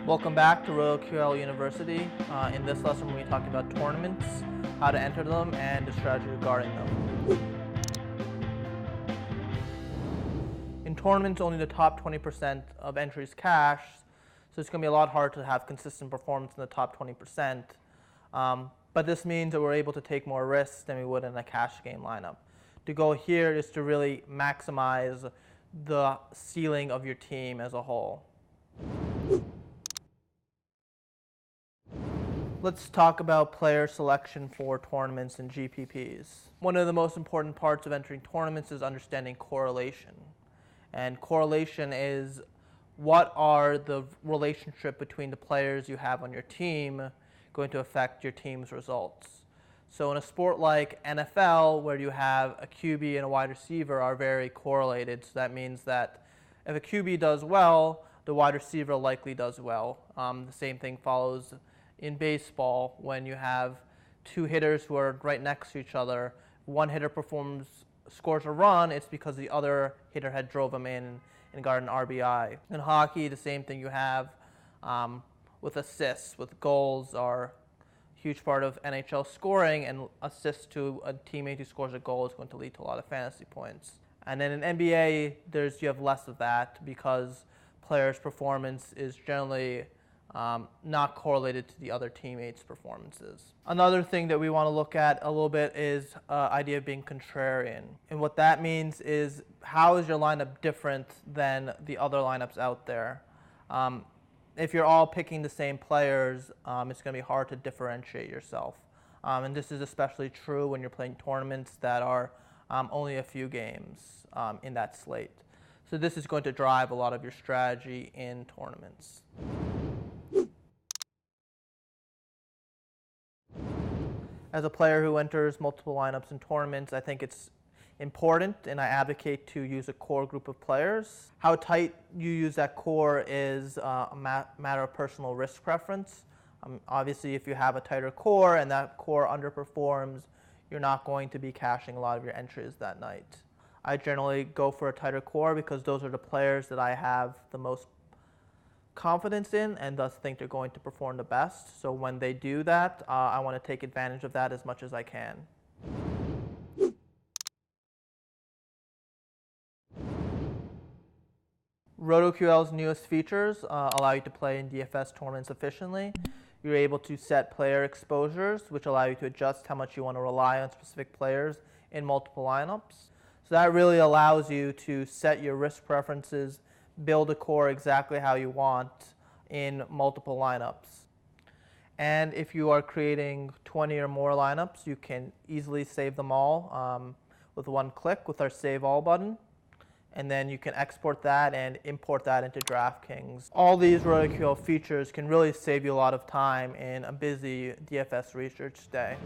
Welcome back to RotoQL University. In this lesson, we're going to be talking about tournaments, how to enter them, and the strategy regarding them. In tournaments, only the top 20% of entries cash, so it's going to be a lot harder to have consistent performance in the top 20%. But this means that we're able to take more risks than we would in a cash game lineup. The goal here is to really maximize the ceiling of your team as a whole. Let's talk about player selection for tournaments and GPPs. One of the most important parts of entering tournaments is understanding correlation. And correlation is what are the relationship between the players you have on your team going to affect your team's results. So in a sport like NFL, where you have a QB and a wide receiver are very correlated, so that means that if a QB does well, the wide receiver likely does well. The same thing follows in baseball when you have two hitters who are right next to each other. One hitter scores a run, it's because the other hitter had drove him in and got an RBI. In hockey, the same thing you have with assists, with goals are a huge part of NHL scoring, and assists to a teammate who scores a goal is going to lead to a lot of fantasy points. And then in NBA, you have less of that because players' performance is generally not correlated to the other teammates' performances. Another thing that we want to look at a little bit is idea of being contrarian. And what that means is, how is your lineup different than the other lineups out there? If you're all picking the same players, it's going to be hard to differentiate yourself. And this is especially true when you're playing tournaments that are only a few games in that slate. So this is going to drive a lot of your strategy in tournaments. As a player who enters multiple lineups in tournaments, I think it's important, and I advocate to use a core group of players. How tight you use that core is a matter of personal risk preference. Obviously, if you have a tighter core and that core underperforms, you're not going to be cashing a lot of your entries that night. I generally go for a tighter core because those are the players that I have the most confidence in and thus think they're going to perform the best. So when they do that, I want to take advantage of that as much as I can. RotoQL's newest features allow you to play in DFS tournaments efficiently. You're able to set player exposures, which allow you to adjust how much you want to rely on specific players in multiple lineups. So that really allows you to set your risk preferences, build a core exactly how you want in multiple lineups. And if you are creating 20 or more lineups, you can easily save them all with one click with our Save All button. And then you can export that and import that into DraftKings. All these RotoQL features can really save you a lot of time in a busy DFS research day.